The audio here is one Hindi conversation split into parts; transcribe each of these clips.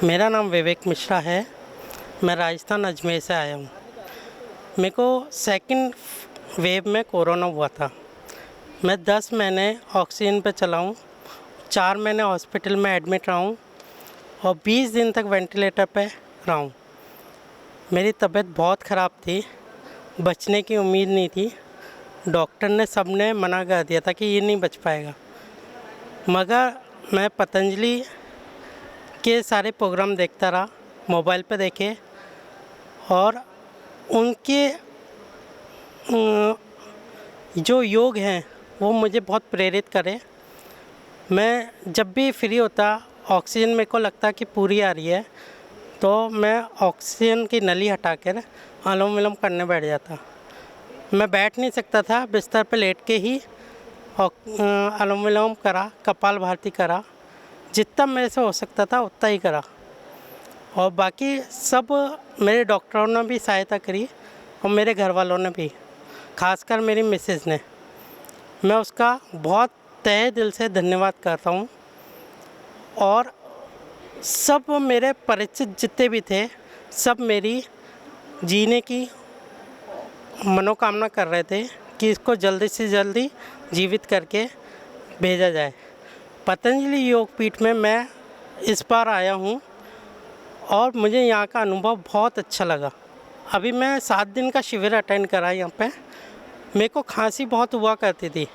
मेरा नाम विवेक मिश्रा है। मैं राजस्थान अजमेर से आया हूँ। मेरे को सेकंड वेव में कोरोना हुआ था। मैं 10 महीने ऑक्सीजन पे चला हूँ, 4 महीने हॉस्पिटल में एडमिट रहा हूँ और 20 दिन तक वेंटिलेटर पे रहा हूँ। मेरी तबीयत बहुत ख़राब थी, बचने की उम्मीद नहीं थी। डॉक्टर ने सबने मना कर दिया था कि ये नहीं बच पाएगा, मगर मैं पतंजलि के सारे प्रोग्राम देखता रहा, मोबाइल पे देखे और उनके जो योग हैं वो मुझे बहुत प्रेरित करे। मैं जब भी फ्री होता, ऑक्सीजन मेरे को लगता कि पूरी आ रही है, तो मैं ऑक्सीजन की नली हटा कर अनुलोम विलोम करने बैठ जाता। मैं बैठ नहीं सकता था, बिस्तर पे लेट के ही अनुलोम विलोम करा, कपालभाति करा, जितना मेरे से हो सकता था उतना ही करा। और बाकी सब मेरे डॉक्टरों ने भी सहायता करी और मेरे घर वालों ने भी, खासकर मेरी मिसेज़ ने। मैं उसका बहुत तहे दिल से धन्यवाद करता हूँ। और सब मेरे परिचित जितने भी थे, सब मेरी जीने की मनोकामना कर रहे थे कि इसको जल्दी से जल्दी जीवित करके भेजा जाए। पतंजलि योग पीठ में मैं इस बार आया हूँ और मुझे यहाँ का अनुभव बहुत अच्छा लगा। अभी मैं 7 दिन का शिविर अटेंड करा यहाँ पे। मेरे को खांसी बहुत हुआ करती थी,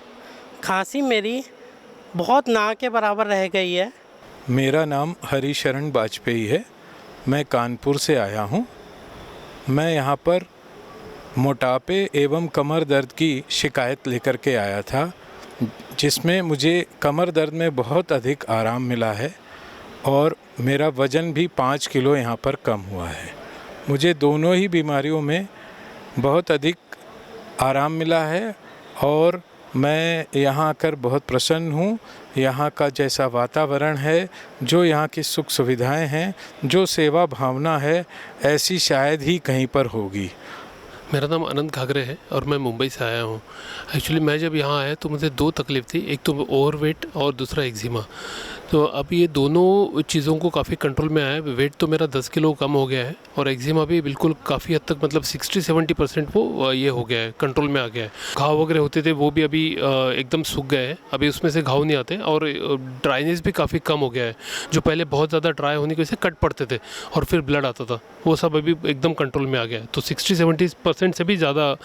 खांसी मेरी बहुत ना के बराबर रह गई है। मेरा नाम हरिशरण वाजपेयी है। मैं कानपुर से आया हूँ। मैं यहाँ पर मोटापे एवं कमर दर्द की शिकायत लेकर के आया था, जिसमें मुझे कमर दर्द में बहुत अधिक आराम मिला है और मेरा वज़न भी 5 किलो यहाँ पर कम हुआ है। मुझे दोनों ही बीमारियों में बहुत अधिक आराम मिला है और मैं यहाँ आकर बहुत प्रसन्न हूँ। यहाँ का जैसा वातावरण है, जो यहाँ की सुख सुविधाएं हैं, जो सेवा भावना है, ऐसी शायद ही कहीं पर होगी। मेरा नाम अनंत घाघरे है और मैं मुंबई से आया हूँ। एक्चुअली मैं जब यहाँ आया तो मुझे 2 तकलीफ़ थी, एक तो ओवरवेट और दूसरा एक्जिमा। तो अब ये दोनों चीज़ों को काफ़ी कंट्रोल में आया है। वेट तो मेरा 10 किलो कम हो गया है और एक्जिमा भी बिल्कुल काफ़ी हद तक, मतलब 60-70% वो ये हो गया है, कंट्रोल में आ गया है। घाव वगैरह होते थे वो भी अभी एकदम सूख गए हैं, अभी उसमें से घाव नहीं आते और ड्राइनेस भी काफ़ी कम हो गया है। जो पहले बहुत ज़्यादा ड्राई होने की वजह से कट पड़ते थे और फिर ब्लड आता था, वो सब अभी एकदम कंट्रोल में आ गया है। तो 60-70% से भी ज़्यादा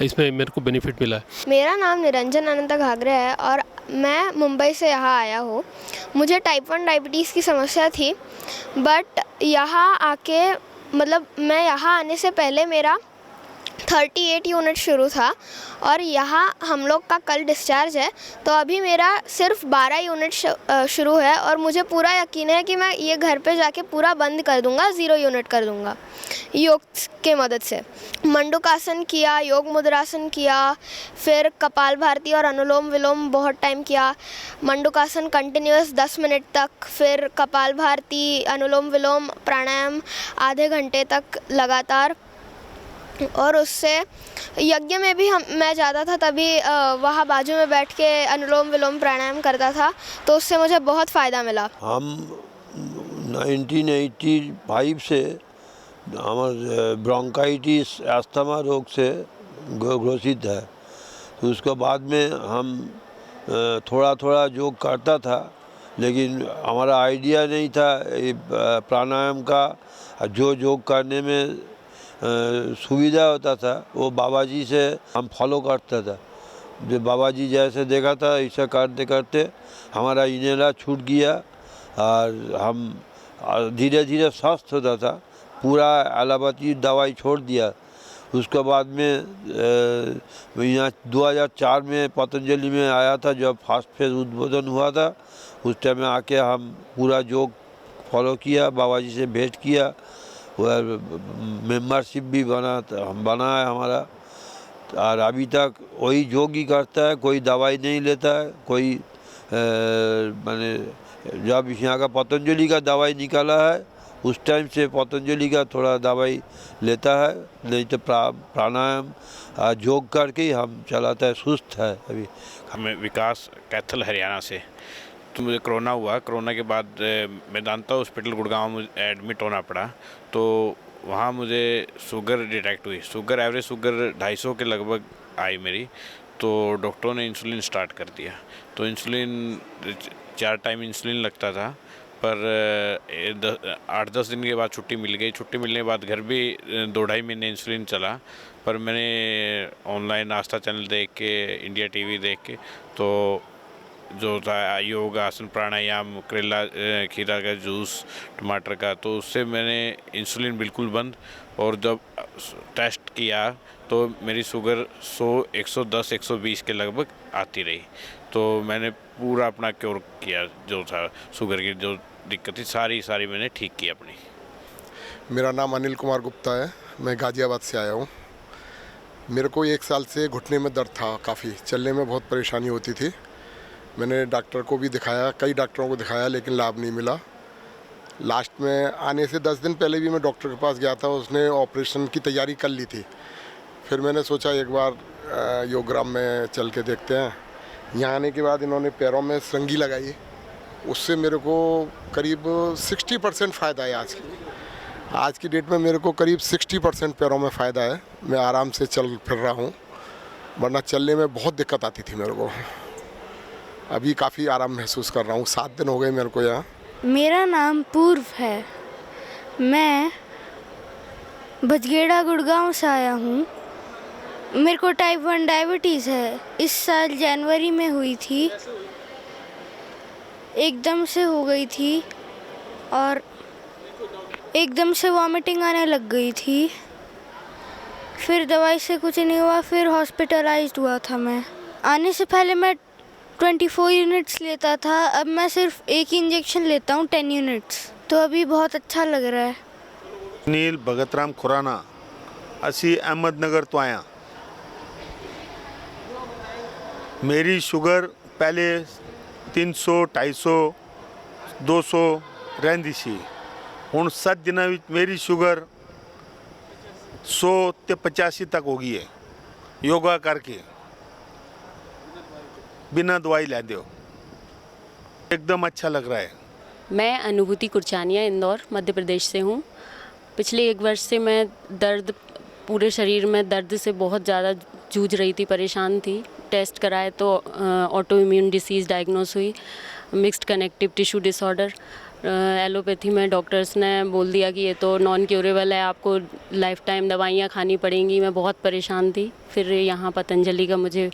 इसमें मेरे को बेनिफिट मिला है। मेरा नाम निरंजन अनंत घाघरे है और मैं मुंबई से यहाँ आया हूँ। मुझे टाइप 1 डायबिटीज़ की समस्या थी, बट यहाँ आके, मतलब मैं यहाँ आने से पहले मेरा 38 यूनिट शुरू था और यहाँ हम लोग का कल डिस्चार्ज है, तो अभी मेरा सिर्फ 12 यूनिट शुरू है और मुझे पूरा यकीन है कि मैं ये घर पे जाके पूरा बंद कर दूँगा, 0 यूनिट कर दूँगा योग के मदद से। मंडूकासन किया, योग मुद्रासन किया, फिर कपालभाति और अनुलोम विलोम बहुत टाइम किया। मंडूकासन कंटिन्यूअस 10 मिनट तक, फिर कपालभाति, अनुलोम विलोम, प्राणायाम आधे घंटे तक लगातार। और उससे यज्ञ में भी मैं जाता था, तभी वहाँ बाजू में बैठ के अनुलोम विलोम प्राणायाम करता था, तो उससे मुझे बहुत फ़ायदा मिला। हम 1985 से हमारे ब्रोंकाइटिस अस्थमा रोग से ग्रसित है। तो उसके बाद में हम थोड़ा थोड़ा योग करता था, लेकिन हमारा आइडिया नहीं था प्राणायाम का। जो योग करने में सुविधा होता था वो बाबा जी से हम फॉलो करता था। जो बाबा जी जैसे देखा था, ऐसा करते करते हमारा इनेला छूट गया और हम धीरे धीरे स्वस्थ होता था। पूरा एलोपैथी दवाई छोड़ दिया। उसके बाद में यहाँ 2004 में पतंजलि में आया था, जब फर्स्ट फेज उद्बोधन हुआ था। उस टाइम में आके हम पूरा योग फॉलो किया, बाबा जी से भेंट किया, वह मेंबरशिप भी बना है हमारा। और अभी तक वही योग ही करता है, कोई दवाई नहीं लेता है। कोई मैंने जब यहाँ का पतंजलि का दवाई निकाला है, उस टाइम से पतंजलि का थोड़ा दवाई लेता है, नहीं तो प्राणायाम योग करके ही हम चलाता है। सुस्त है अभी। हमें विकास कैथल हरियाणा से। तो मुझे कोरोना हुआ। कोरोना के बाद मेदांता हॉस्पिटल गुड़गांव में एडमिट होना पड़ा। तो वहाँ मुझे शुगर डिटेक्ट हुई। शुगर एवरेज शुगर 250 के लगभग आई मेरी। तो डॉक्टरों ने इंसुलिन स्टार्ट कर दिया। तो इंसुलिन 4 टाइम इंसुलिन लगता था, पर 8-10 दिन के बाद छुट्टी मिल गई। छुट्टी मिलने के बाद घर भी 2-2.5 महीने इंसुलिन चला। पर मैंने ऑनलाइन आस्था चैनल देख के, इंडिया टीवी देख के, तो जो था योग, आसन, प्राणायाम, करेला, खीरा का जूस, टमाटर का, तो उससे मैंने इंसुलिन बिल्कुल बंद। और जब टेस्ट किया तो मेरी शुगर 100, 110, 120 के लगभग आती रही। तो मैंने पूरा अपना क्योर किया। जो था शुगर की जो दिक्कत थी सारी मैंने ठीक की अपनी। मेरा नाम अनिल कुमार गुप्ता है। मैं गाज़ियाबाद से आया हूँ। मेरे को 1 साल से घुटने में दर्द था, काफ़ी चलने में बहुत परेशानी होती थी। मैंने डॉक्टर को भी दिखाया, कई डॉक्टरों को दिखाया, लेकिन लाभ नहीं मिला। लास्ट में आने से 10 दिन पहले भी मैं डॉक्टर के पास गया था। उसने ऑपरेशन की तैयारी कर ली थी। फिर मैंने सोचा एक बार योगग्राम में चल के देखते हैं। यहाँ आने के बाद इन्होंने पैरों में सरंगी लगाई, उससे मेरे को करीब 60% फ़ायदा है। आज की डेट में मेरे को करीब 60% पैरों में फ़ायदा है। मैं आराम से चल फिर रहा हूँ, वरना चलने में बहुत दिक्कत आती थी मेरे को। अभी काफ़ी आराम महसूस कर रहा हूँ। 7 दिन हो गए मेरे को यहाँ। मेरा नाम पूर्व है। मैं बजगेड़ा गुड़गांव से आया हूँ। मेरे को टाइप 1 डायबिटीज़ है। इस साल जनवरी में हुई थी, एकदम से हो गई थी और एकदम से वॉमिटिंग आने लग गई थी। फिर दवाई से कुछ नहीं हुआ, फिर हॉस्पिटलाइज्ड हुआ था मैं। आने से पहले मैं 24 यूनिट्स लेता था, अब मैं सिर्फ एक ही इंजेक्शन लेता हूँ 10 यूनिट्स। तो अभी बहुत अच्छा लग रहा है। नील भगतराम खुराना, असी अहमदनगर तो आया। मेरी शुगर पहले 300, 250, 200 रहती सी। हुण 7 दिनों में मेरी शुगर 100 ते 85 तक हो गई है, योगा करके, बिना दवाई ले दो। एकदम अच्छा लग रहा है। मैं अनुभूति कुरचानिया, इंदौर, मध्य प्रदेश से हूँ। पिछले 1 वर्ष से मैं पूरे शरीर में दर्द से बहुत ज़्यादा जूझ रही थी, परेशान थी। टेस्ट कराए तो ऑटो इम्यून डिसीज़ डायग्नोस हुई, mixed connective tissue disorder. Allopathy में डॉक्टर्स ने बोल दिया कि ये तो नॉन क्यूरेबल है, आपको लाइफ टाइम दवाइयाँ खानी पड़ेंगी। मैं बहुत परेशान थी। फिर यहाँ पतंजलि का मुझे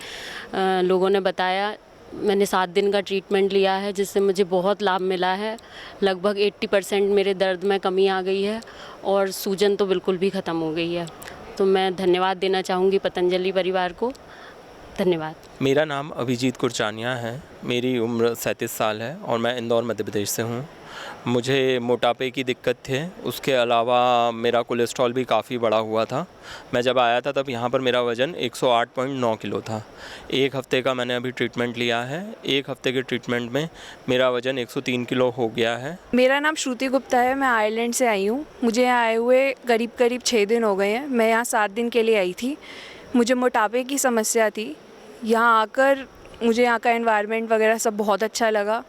लोगों ने बताया। मैंने 7 दिन का ट्रीटमेंट लिया है, जिससे मुझे बहुत लाभ मिला है। लगभग 80% मेरे दर्द में कमी आ गई है और सूजन तो बिल्कुल भी ख़त्म हो गई है। तो मैं धन्यवाद देना चाहूँगी पतंजलि परिवार को। धन्यवाद। मेरा नाम अभिजीत कुरचानिया है। मेरी उम्र 37 साल है और मैं इंदौर मध्य प्रदेश से हूँ। मुझे मोटापे की दिक्कत थी, उसके अलावा मेरा कोलेस्ट्रॉल भी काफ़ी बढ़ा हुआ था। मैं जब आया था तब यहाँ पर मेरा वज़न 108.9 किलो था। 1 हफ़्ते का मैंने अभी ट्रीटमेंट लिया है। 1 हफ़्ते के ट्रीटमेंट में मेरा वज़न 103 किलो हो गया है। मेरा नाम श्रुति गुप्ता है। मैं आयरलैंड से आई हूँ। मुझे यहाँ आए हुए करीब 6 दिन हो गए हैं। मैं यहाँ 7 दिन के लिए आई थी। मुझे मोटापे की समस्या थी। यहाँ आकर मुझे यहाँ का एनवायरनमेंट वगैरह सब बहुत अच्छा लगा।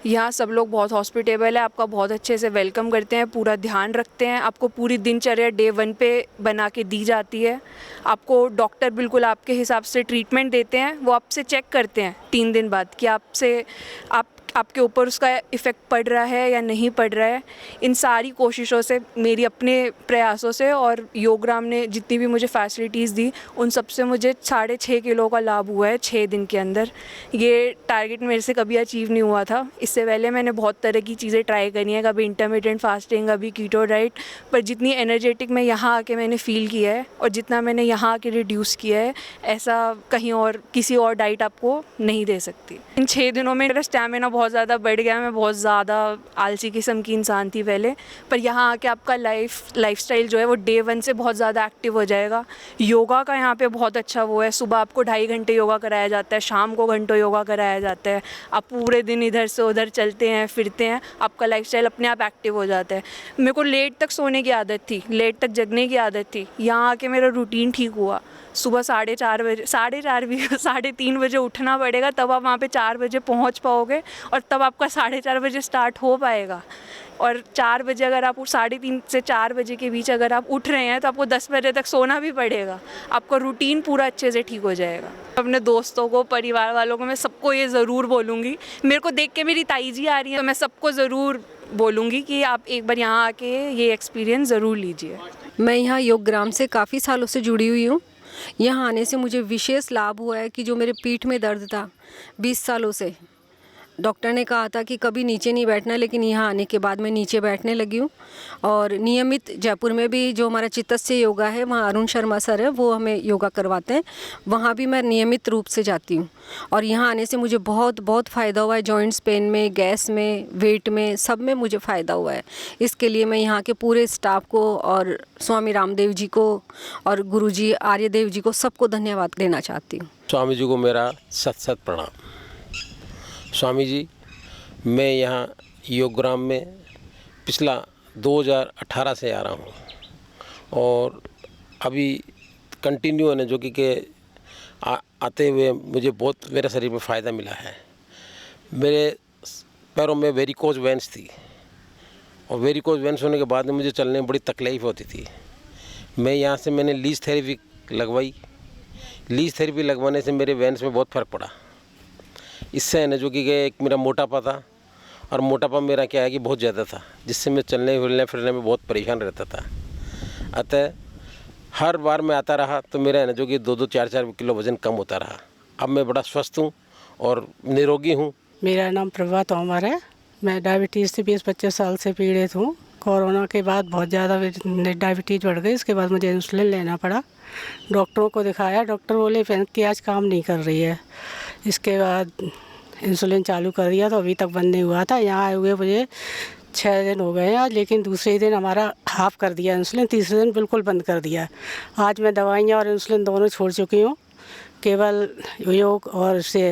यहाँ सब लोग बहुत हॉस्पिटेबल है, आपका बहुत अच्छे से वेलकम करते हैं, पूरा ध्यान रखते हैं। आपको पूरी दिनचर्या डे 1 पे बना के दी जाती है। आपको डॉक्टर बिल्कुल आपके हिसाब से ट्रीटमेंट देते हैं। वो आपसे चेक करते हैं 3 दिन बाद कि आपके ऊपर उसका इफ़ेक्ट पड़ रहा है या नहीं पड़ रहा है। इन सारी कोशिशों से, मेरी अपने प्रयासों से और योगग्राम ने जितनी भी मुझे फैसिलिटीज़ दी, उन सब से मुझे 6.5 किलो का लाभ हुआ है 6 दिन के अंदर। ये टारगेट मेरे से कभी अचीव नहीं हुआ था। इससे पहले मैंने बहुत तरह की चीज़ें ट्राई करी हैं, कभी इंटरमिटेंट फास्टिंग, कभी कीटो डाइट, पर जितनी एनर्जेटिक मैं यहाँ आके मैंने फ़ील किया है और जितना मैंने यहाँ आके रिड्यूस किया है, ऐसा कहीं और किसी और डाइट आपको नहीं दे सकती। इन 6 दिनों में मेरा स्टैमिना बहुत ज़्यादा बढ़ गया। मैं बहुत ज़्यादा आलसी किस्म की इंसान थी पहले, पर यहाँ आके आपका लाइफस्टाइल जो है वो डे 1 से बहुत ज़्यादा एक्टिव हो जाएगा। योगा का यहाँ पे बहुत अच्छा वो है। सुबह आपको 2.5 घंटे योगा कराया जाता है, शाम को घंटों योगा कराया जाता है। आप पूरे दिन इधर से उधर चलते हैं फिरते हैं, आपका लाइफस्टाइल अपने आप एक्टिव हो जाता है। मेरे को लेट तक सोने की आदत थी, लेट तक जगने की आदत थी। यहाँ आके मेरा रूटीन ठीक हुआ। सुबह 4:30 बजे, 4:30 भी 3:30 बजे उठना पड़ेगा, तब आप वहाँ पे 4 बजे पहुँच पाओगे और तब आपका 4:30 बजे स्टार्ट हो पाएगा। और 4 बजे अगर आप 3:30 से 4 बजे के बीच अगर आप उठ रहे हैं तो आपको 10 बजे तक सोना भी पड़ेगा, आपका रूटीन पूरा अच्छे से ठीक हो जाएगा। अपने दोस्तों को, परिवार वालों को, मैं सबको ये ज़रूर बोलूँगी। मेरे को देख के मेरी ताई जी आ रही है तो मैं सबको ज़रूर बोलूँगी कि आप एक बार यहाँ आके ये एक्सपीरियंस ज़रूर लीजिए। मैं यहाँ योग ग्राम से काफ़ी सालों से जुड़ी हुई हूँ। यहाँ आने से मुझे विशेष लाभ हुआ है कि जो मेरे पीठ में दर्द था 20 सालों से, डॉक्टर ने कहा था कि कभी नीचे नहीं बैठना, लेकिन यहाँ आने के बाद मैं नीचे बैठने लगी हूँ। और नियमित जयपुर में भी जो हमारा चित्तस्य योगा है, वहाँ अरुण शर्मा सर है, वो हमें योगा करवाते हैं, वहाँ भी मैं नियमित रूप से जाती हूँ। और यहाँ आने से मुझे बहुत बहुत फ़ायदा हुआ है, जॉइंट्स पेन में, गैस में, वेट में, सब में मुझे फ़ायदा हुआ है। इसके लिए मैं यहाँ के पूरे स्टाफ को और स्वामी रामदेव जी को और गुरुजी आर्यदेव जी को सबको धन्यवाद देना चाहती हूँ। स्वामी जी को मेरा सत सत प्रणाम। स्वामी जी, मैं यहाँ योगग्राम में पिछला 2018 से आ रहा हूँ और अभी कंटिन्यू है, जो कि आते हुए मुझे बहुत मेरे शरीर में फ़ायदा मिला है। मेरे पैरों में वेरिकोज वेंस थी और वेरिकोज वेंस होने के बाद में मुझे चलने में बड़ी तकलीफ़ होती थी। मैंने लीज थेरेपी लगवाई। लीज थेरेपी लगवाने से मेरे वेंस में बहुत फ़र्क पड़ा। इससे है ना, जो कि एक मेरा मोटापा था, और मोटापा मेरा क्या है कि बहुत ज़्यादा था, जिससे मैं चलने फिरने में बहुत परेशान रहता था। अतः हर बार मैं आता रहा तो मेरा है ना, जो कि 2-2, 4-4 किलो वज़न कम होता रहा। अब मैं बड़ा स्वस्थ हूँ और निरोगी हूँ। मेरा नाम प्रभा तोमर है। मैं डायबिटीज़ से 20-25 साल से पीड़ित हूँ। कोरोना के बाद बहुत ज़्यादा डायबिटीज़ बढ़ गई। इसके बाद मुझे इंसुलिन लेना पड़ा। डॉक्टरों को दिखाया, डॉक्टर बोले कि आज काम नहीं कर रही है। इसके बाद इंसुलिन चालू कर दिया तो अभी तक बंद नहीं हुआ था। यहाँ आए हुए मुझे 6 दिन हो गए आज, लेकिन दूसरे दिन हमारा हाफ कर दिया इंसुलिन, तीसरे दिन बिल्कुल बंद कर दिया। आज मैं दवाइयाँ और इंसुलिन दोनों छोड़ चुकी हूँ। केवल योग और से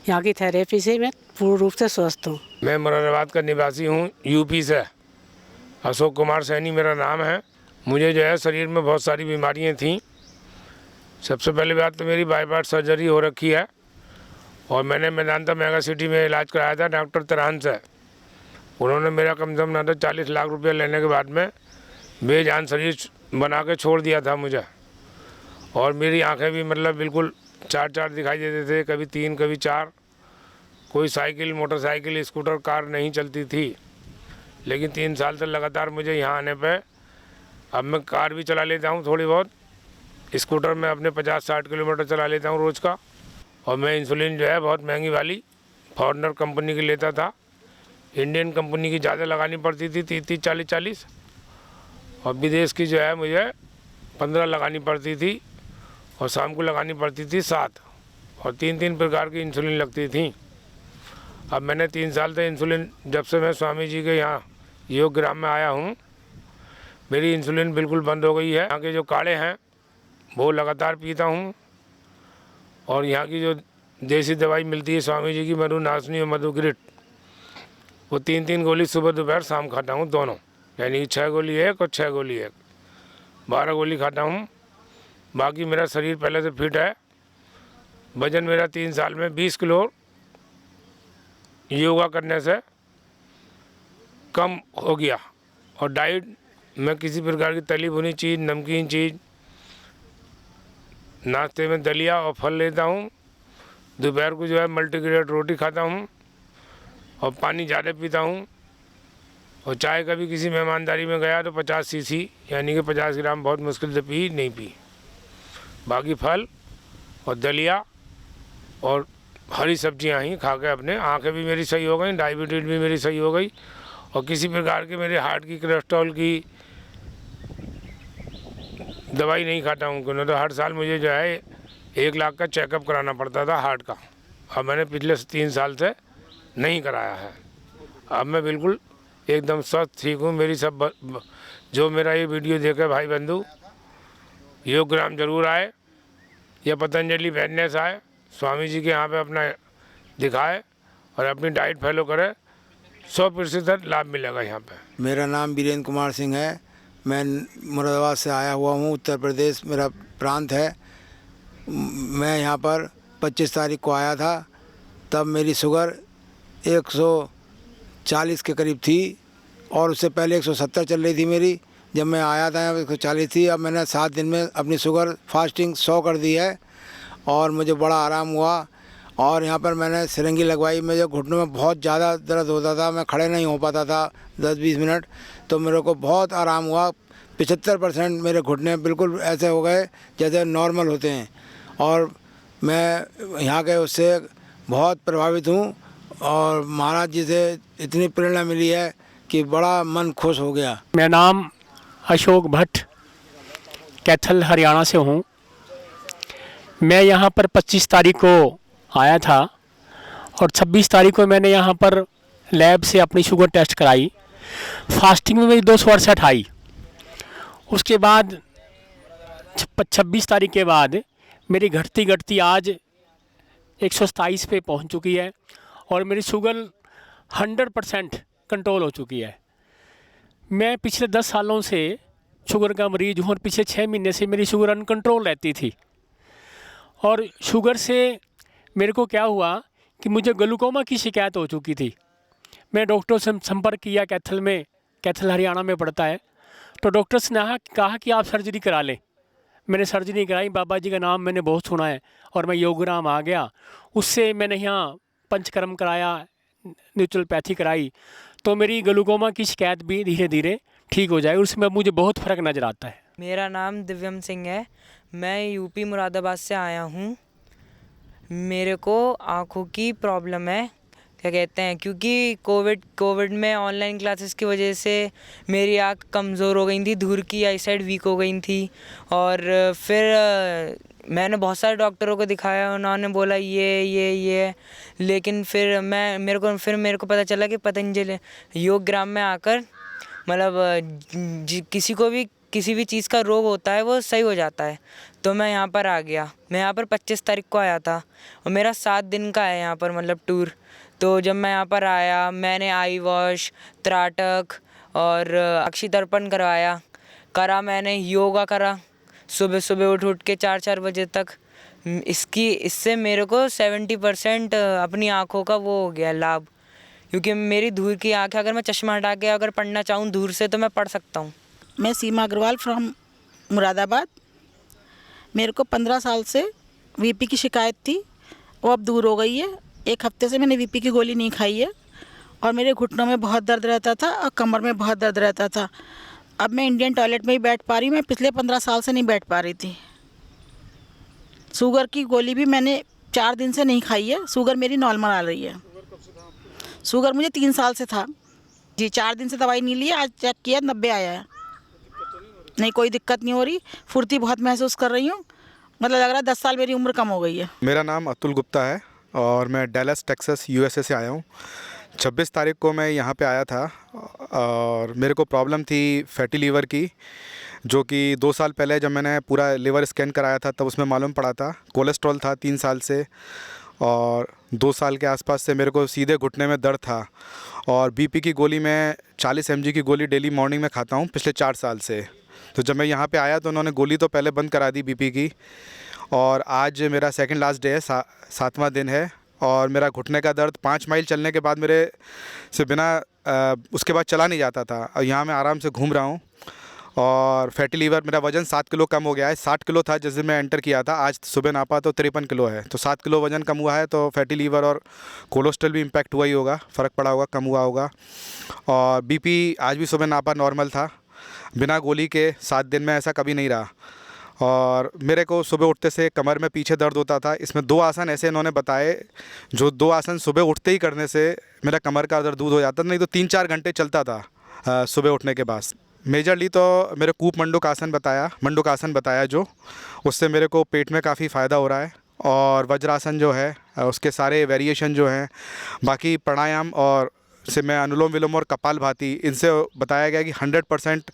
यहाँ की थेरेपी से मैं पूर्ण रूप से स्वस्थ हूँ। मैं मुरादाबाद का निवासी हूँ, यूपी से। अशोक कुमार सैनी मेरा नाम है। मुझे जो है शरीर में बहुत सारी बीमारियाँ थीं। सबसे पहली बात तो मेरी बाईपास सर्जरी हो रखी है और मैंने मेदांता मेगा सिटी में इलाज कराया था डॉक्टर तरान से। उन्होंने मेरा कम से कम ना तो 40 लाख रुपया लेने के बाद में बेजान शरीर बना के छोड़ दिया था मुझे। और मेरी आंखें भी मतलब बिल्कुल 4-4 दिखाई देते थे, कभी 3 कभी 4। कोई साइकिल, मोटरसाइकिल, स्कूटर, कार नहीं चलती थी। लेकिन 3 साल से लगातार मुझे यहाँ आने पे अब मैं कार भी चला लेता हूँ थोड़ी बहुत। स्कूटर में अपने 50-60 किलोमीटर चला लेता हूँ रोज़ का। और मैं इंसुलिन जो है बहुत महंगी वाली फॉरनर कंपनी की लेता था। इंडियन कंपनी की ज़्यादा लगानी पड़ती थी, 30-30, 40-40, और विदेश की जो है मुझे 15 लगानी पड़ती थी और शाम को लगानी पड़ती थी 7, और 3-3 प्रकार की इंसुलिन लगती थी। अब मैंने 3 साल से इंसुलिन, जब से मैं स्वामी जी के यहाँ योग ग्राम में आया हूँ, मेरी इंसुलिन बिल्कुल बंद हो गई है। यहाँ के जो काढ़े हैं वो लगातार पीता हूँ, और यहाँ की जो देसी दवाई मिलती है स्वामी जी की, मधुनाशनी और मधुग्रिट, वो 3-3 गोली सुबह दोपहर शाम खाता हूँ दोनों, यानी कि 6 गोली एक और 6 गोली एक, 12 गोली खाता हूँ। बाकी मेरा शरीर पहले से फिट है। वजन मेरा 3 साल में 20 किलो योगा करने से कम हो गया। और डाइट मैं किसी प्रकार की तली भुनी चीज़, नमकीन चीज़, नाश्ते में दलिया और फल लेता हूँ। दोपहर को जो है मल्टीग्रेन रोटी खाता हूँ और पानी ज़्यादा पीता हूँ। और चाय कभी किसी मेहमानदारी में गया तो 50 सीसी यानी कि 50 ग्राम बहुत मुश्किल से पी, नहीं पी। बाकी फल और दलिया और हरी सब्जियाँ ही खा के अपने आँखें भी मेरी सही हो गई, डायबिटीज़ भी मेरी सही हो गई, और किसी प्रकार के मेरे हार्ट की, कोलेस्ट्रॉल की दवाई नहीं खाता हूँ। क्योंकि तो हर साल मुझे जो है 1 लाख का चेकअप कराना पड़ता था हार्ट का। अब मैंने पिछले 3 साल से नहीं कराया है। अब मैं बिल्कुल एकदम स्वस्थ ठीक हूँ। मेरी सब जो मेरा ये वीडियो देखे भाई बंधु योग ग्राम जरूर आए या पतंजलि फिटनेस आए, स्वामी जी के यहाँ पे अपना दिखाए और अपनी डाइट फॉलो करे, 100% लाभ मिलेगा यहाँ पे। मेरा नाम वीरेंद्र कुमार सिंह है। मैं मुरादाबाद से आया हुआ हूँ, उत्तर प्रदेश मेरा प्रांत है। मैं यहाँ पर 25 तारीख को आया था, तब मेरी शुगर 140 के करीब थी और उससे पहले 170 चल रही थी मेरी। जब मैं आया था 140 थी। अब मैंने 7 दिन में अपनी शुगर फास्टिंग 100 कर दी है और मुझे बड़ा आराम हुआ। और यहाँ पर मैंने सिरंगी लगवाई। मुझे घुटनों में बहुत ज़्यादा दर्द होता था, मैं खड़े नहीं हो पाता था 10-20 मिनट, तो मेरे को बहुत आराम हुआ। 75% मेरे घुटने बिल्कुल ऐसे हो गए जैसे नॉर्मल होते हैं और मैं यहाँ के उससे बहुत प्रभावित हूँ और महाराज जी से इतनी प्रेरणा मिली है कि बड़ा मन खुश हो गया। मेरा नाम अशोक भट्ट कैथल हरियाणा से हूँ। मैं यहाँ पर 25 तारीख को आया था और 26 तारीख को मैंने यहाँ पर लैब से अपनी शुगर टेस्ट कराई। फास्टिंग में मेरी 268 आई। उसके बाद 26 तारीख के बाद मेरी घटती घटती आज 127 पे पहुँच चुकी है और मेरी शुगर 100% कंट्रोल हो चुकी है। मैं पिछले 10 सालों से शुगर का मरीज़ हूँ और पिछले 6 महीने से मेरी शुगर अनकंट्रोल रहती थी। और शुगर से मेरे को क्या हुआ कि मुझे ग्लूकोमा की शिकायत हो चुकी थी। मैं डॉक्टर से संपर्क किया, कैथल हरियाणा में पड़ता है, तो डॉक्टर्स ने कहा कि आप सर्जरी करा लें। मैंने सर्जरी कराई, बाबा जी का नाम मैंने बहुत सुना है और मैं योगराम आ गया। उससे मैंने यहाँ पंचकर्म कराया, नेचुरोपैथी कराई, तो मेरी ग्लूकोमा की शिकायत भी धीरे धीरे ठीक हो जाए। उसमें मुझे बहुत फ़र्क नज़र आता है। मेरा नाम दिव्यम सिंह है। मैं यूपी मुरादाबाद से आया हूँ। मेरे को आँखों की प्रॉब्लम है, क्या कहते हैं, क्योंकि कोविड में ऑनलाइन क्लासेस की वजह से मेरी आँख कमज़ोर हो गई थी, दूर की आई साइड वीक हो गई थी। और फिर मैंने बहुत सारे डॉक्टरों को दिखाया, उन्होंने बोला ये, लेकिन फिर मेरे को पता चला कि पतंजलि योगग्राम में आकर मतलब किसी भी चीज़ का रोग होता है वो सही हो जाता है। तो मैं यहाँ पर आ गया। मैं यहाँ पर 25 तारीख को आया था और मेरा 7 दिन का है यहाँ पर मतलब टूर। तो जब मैं यहाँ पर आया, मैंने आई वॉश, त्राटक और अक्षी तर्पण करा मैंने योगा करा सुबह सुबह उठ के 4-4 बजे तक। इससे मेरे को 70% अपनी आँखों का वो हो गया लाभ, क्योंकि मेरी दूर की आँख है। अगर मैं चश्मा हटा के अगर पढ़ना चाहूँ दूर से तो मैं पढ़ सकता हूँ। मैं सीमा अग्रवाल फ्रॉम मुरादाबाद। मेरे को 15 साल से वीपी की शिकायत थी, वो अब दूर हो गई है। 1 हफ्ते से मैंने वीपी की गोली नहीं खाई है और मेरे घुटनों में बहुत दर्द रहता था और कमर में बहुत दर्द रहता था। अब मैं इंडियन टॉयलेट में ही बैठ पा रही हूँ, मैं पिछले 15 साल से नहीं बैठ पा रही थी। शुगर की गोली भी मैंने 4 दिन से नहीं खाई है, शुगर मेरी नॉर्मल आ रही है। शुगर मुझे 3 साल से था जी, 4 दिन से दवाई नहीं ली, आज चेक किया 90 आया है। नहीं, कोई दिक्कत नहीं हो रही, फुर्ती बहुत महसूस कर रही हूँ, मतलब लग रहा है 10 साल मेरी उम्र कम हो गई है। मेरा नाम अतुल गुप्ता है और मैं डैलस टेक्सास यूएसए से आया हूँ। 26 तारीख को मैं यहाँ पे आया था और मेरे को प्रॉब्लम थी फैटी लीवर की, जो कि 2 साल पहले जब मैंने पूरा लीवर स्कैन कराया था तब उसमें मालूम पड़ा था। कोलेस्ट्रॉल था 3 साल से और 2 साल के आसपास से मेरे को सीधे घुटने में दर्द था। और बीपी की गोली मैं 40 mg की गोली डेली मॉर्निंग में खाता हूँ पिछले 4 साल से। तो जब मैं यहाँ पे आया तो उन्होंने गोली तो पहले बंद करा दी बीपी की, और आज मेरा सेकंड लास्ट डे है, 7वां दिन है। और मेरा घुटने का दर्द 5 माइल चलने के बाद मेरे से बिना उसके बाद चला नहीं जाता था। और यहाँ मैं आराम से घूम रहा हूँ। और फैटी लीवर, मेरा वज़न 7 किलो कम हो गया है। 60 किलो था जिस दिन मैं एंटर किया था, आज सुबह नापा तो 53 किलो है। तो 7 किलो वज़न कम हुआ है, तो फैटी लीवर और कोलेस्ट्रॉल भी इम्पैक्ट हुआ ही होगा, फ़र्क पड़ा होगा, कम हुआ होगा। और बीपी आज भी सुबह नापा नॉर्मल था, बिना गोली के 7 दिन में ऐसा कभी नहीं रहा। और मेरे को सुबह उठते से कमर में पीछे दर्द होता था। इसमें 2 आसन ऐसे इन्होंने बताए, जो 2 आसन सुबह उठते ही करने से मेरा कमर का दर्द दूर हो जाता, नहीं तो 3-4 घंटे चलता था सुबह उठने के बाद। मेजरली तो मेरे कूप मंडूक आसन बताया जो, उससे मेरे को पेट में काफ़ी फ़ायदा हो रहा है। और वज्रासन जो है उसके सारे वेरिएशन जो हैं, बाकी प्राणायाम और से मैं अनुलोम विलोम और कपालभाति, इनसे बताया गया कि 100%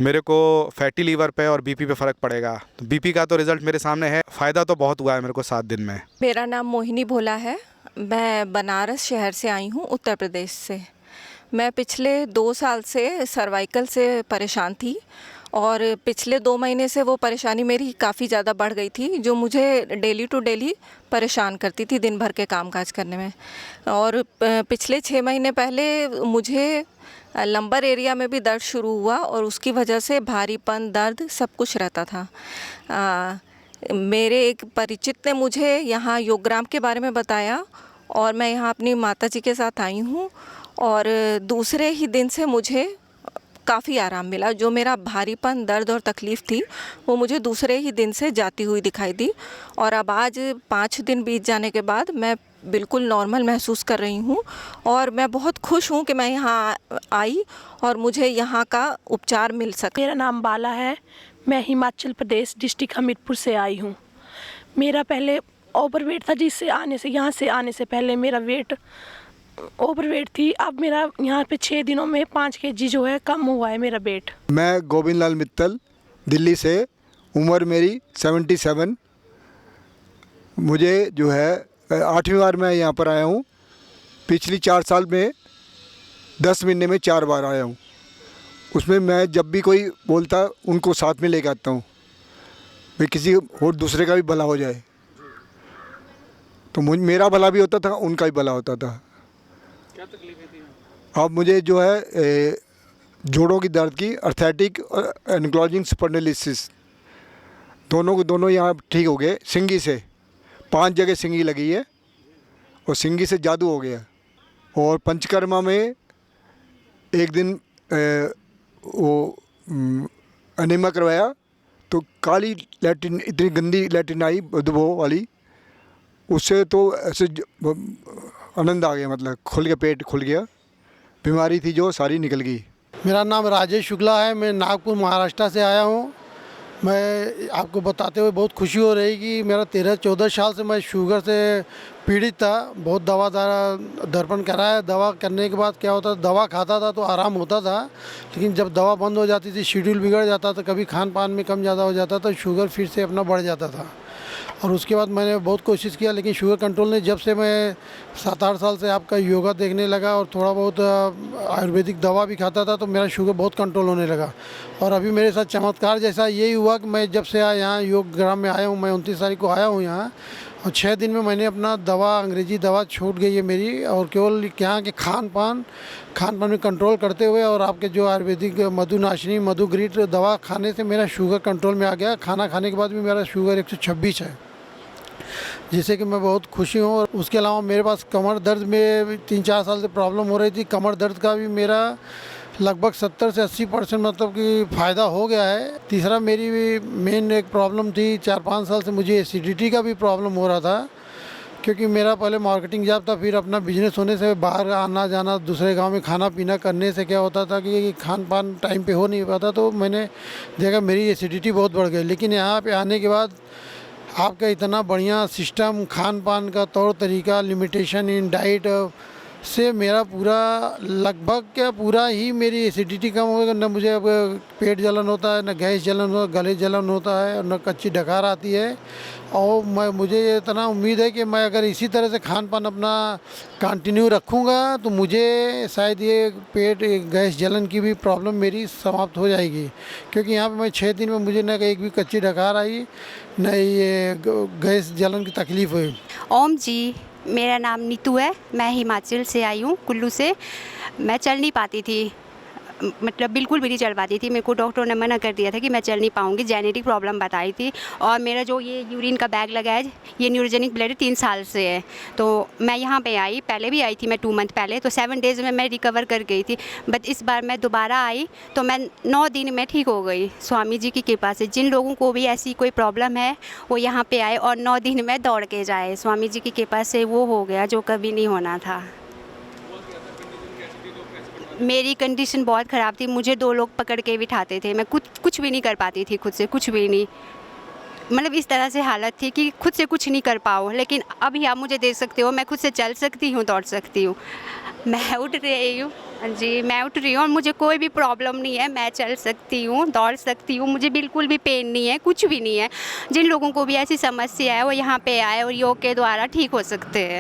मेरे को फैटी लीवर पे और बीपी पे फ़र्क पड़ेगा। तो बीपी का तो रिज़ल्ट मेरे सामने है, फ़ायदा तो बहुत हुआ है मेरे को 7 दिन में। मेरा नाम मोहिनी भोला है। मैं बनारस शहर से आई हूँ, उत्तर प्रदेश से। मैं पिछले 2 साल से सर्वाइकल से परेशान थी और पिछले 2 महीने से वो परेशानी मेरी काफ़ी ज़्यादा बढ़ गई थी, जो मुझे डेली टू डेली परेशान करती थी दिन भर के कामकाज करने में। और पिछले 6 महीने पहले मुझे लंबर एरिया में भी दर्द शुरू हुआ और उसकी वजह से भारीपन, दर्द सब कुछ रहता था। मेरे एक परिचित ने मुझे यहाँ योगग्राम के बारे में बताया और मैं यहाँ अपनी माताजी के साथ आई हूँ और दूसरे ही दिन से मुझे काफ़ी आराम मिला। जो मेरा भारीपन, दर्द और तकलीफ़ थी वो मुझे दूसरे ही दिन से जाती हुई दिखाई दी और अब आज 5 दिन बीत जाने के बाद मैं बिल्कुल नॉर्मल महसूस कर रही हूँ और मैं बहुत खुश हूँ कि मैं यहाँ आई और मुझे यहाँ का उपचार मिल सके। मेरा नाम बाला है, मैं हिमाचल प्रदेश डिस्ट्रिक्ट हमीरपुर से आई हूँ। मेरा पहले ओवरवेट था, यहाँ से आने से पहले मेरा वेट ओवरवेट थी। अब मेरा यहाँ पे 6 दिनों में 5 kg जो है कम हुआ है मेरा वेट। मैं गोविंद लाल मित्तल, दिल्ली से, उम्र मेरी 77। मुझे जो है 8वीं बार मैं यहाँ पर आया हूँ। पिछली 4 साल में 10 महीने में 4 बार आया हूँ। उसमें मैं जब भी कोई बोलता उनको साथ में लेकर आता हूँ, भाई किसी और दूसरे का भी भला हो जाए। तो मेरा भला भी होता था, उनका भी भला होता था। क्या तकलीफें थी? अब मुझे जो है जोड़ों की दर्द की, अर्थेटिक और एनक्लोजिंग स्पॉन्डिलोलिसिस दोनों यहाँ ठीक हो गए। सिंगी से 5 जगह सिंगी लगी है और सिंगी से जादू हो गया। और पंचकर्मा में एक दिन वो अनेमा करवाया तो काली लैट्रिन, इतनी गंदी लैट्रिन आई बदबू वाली, उससे तो ऐसे आनंद आ गया, मतलब खुल गया, पेट खुल गया। बीमारी थी जो सारी निकल गई। मेरा नाम राजेश शुक्ला है, मैं नागपुर महाराष्ट्र से आया हूँ। मैं आपको बताते हुए बहुत खुशी हो रही कि मेरा 13-14 साल से मैं शुगर से पीड़ित था। बहुत दवा दर्पण कराया। दवा करने के बाद क्या होता था, दवा खाता था तो आराम होता था, लेकिन जब दवा बंद हो जाती थी शेड्यूल बिगड़ जाता था, कभी खान पान में कम ज़्यादा हो जाता था, शुगर फिर से अपना बढ़ जाता था। और उसके बाद मैंने बहुत कोशिश किया, लेकिन शुगर कंट्रोल ने, जब से मैं 7-8 साल से आपका योगा देखने लगा और थोड़ा बहुत आयुर्वेदिक दवा भी खाता था, तो मेरा शुगर बहुत कंट्रोल होने लगा। और अभी मेरे साथ चमत्कार जैसा यही हुआ कि मैं जब से यहाँ योग ग्राम में आया हूँ, मैं 29 तारीख को आया हूँ यहाँ, और 6 दिन में मैंने अपना दवा, अंग्रेजी दवा छूट गई है मेरी। और केवल यहाँ के खान पान में कंट्रोल करते हुए और आपके जो आयुर्वेदिक मधुनाशिनी, मधुग्रीट दवा खाने से मेरा शुगर कंट्रोल में आ गया। खाना खाने के बाद भी मेरा शुगर 126 है, जिससे कि मैं बहुत खुशी हूँ। और उसके अलावा मेरे पास कमर दर्द में 3-4 साल से प्रॉब्लम हो रही थी। कमर दर्द का भी मेरा लगभग 70 से 80% मतलब कि फ़ायदा हो गया है। तीसरा मेरी मेन एक प्रॉब्लम थी, 4-5 साल से मुझे एसिडिटी का भी प्रॉब्लम हो रहा था, क्योंकि मेरा पहले मार्केटिंग जॉब था, फिर अपना बिजनेस होने से बाहर आना जाना, दूसरे गांव में खाना पीना करने से क्या होता था कि खान पान टाइम पे हो नहीं पाता, तो मैंने देखा मेरी एसिडिटी बहुत बढ़ गई। लेकिन यहाँ पे आने के बाद आपका इतना बढ़िया सिस्टम, खान पान का तौर तरीका, लिमिटेशन इन डाइट से मेरा पूरा लगभग क्या पूरा ही मेरी एसिडिटी कम हो गई। न मुझे अब पेट जलन होता है, न गैस जलन होता, गले जलन होता है, न कच्ची डकार आती है। और मुझे इतना उम्मीद है कि मैं अगर इसी तरह से खान पान अपना कंटिन्यू रखूँगा तो मुझे शायद ये पेट गैस जलन की भी प्रॉब्लम मेरी समाप्त हो जाएगी। क्योंकि यहाँ पे मैं 6 दिन में मुझे न एक भी कच्ची डकार आई, न ये गैस जलन की तकलीफ़ हुई। ओम जी, मेरा नाम नीतू है, मैं हिमाचल से आई हूँ, कुल्लू से। मैं चल नहीं पाती थी, मतलब बिल्कुल भी नहीं चल पाती थी। मेरे को डॉक्टर ने मना कर दिया था कि मैं चल नहीं पाऊँगी, जेनेटिक प्रॉब्लम बताई थी। और मेरा जो ये यूरिन का बैग लगा है, ये न्यूरोजेनिक ब्लड 3 साल से है। तो मैं यहाँ पे आई, पहले भी आई थी मैं 2 मंथ पहले, तो 7 डेज़ में मैं रिकवर कर गई थी। बट इस बार मैं दोबारा आई तो मैं 9 दिन में ठीक हो गई, स्वामी जी की कृपा से। जिन लोगों को भी ऐसी कोई प्रॉब्लम है वो यहाँ पर आए और 9 दिन में दौड़ के जाए। स्वामी जी की कृपा से वो हो गया जो कभी नहीं होना था। मेरी कंडीशन बहुत ख़राब थी, मुझे 2 लोग पकड़ के बिठाते थे, मैं कुछ भी नहीं कर पाती थी, खुद से कुछ भी नहीं। मतलब इस तरह से हालत थी कि खुद से कुछ नहीं कर पाओ। लेकिन अभी आप मुझे देख सकते हो, मैं खुद से चल सकती हूँ, दौड़ सकती हूँ, मैं उठ रही हूँ। जी, मैं उठ रही हूँ और मुझे कोई भी प्रॉब्लम नहीं है, मैं चल सकती हूँ, दौड़ सकती हूँ, मुझे बिल्कुल भी पेन नहीं है, कुछ भी नहीं है। जिन लोगों को भी ऐसी समस्या है वो यहाँ पे आए और योग के द्वारा ठीक हो सकते हैं।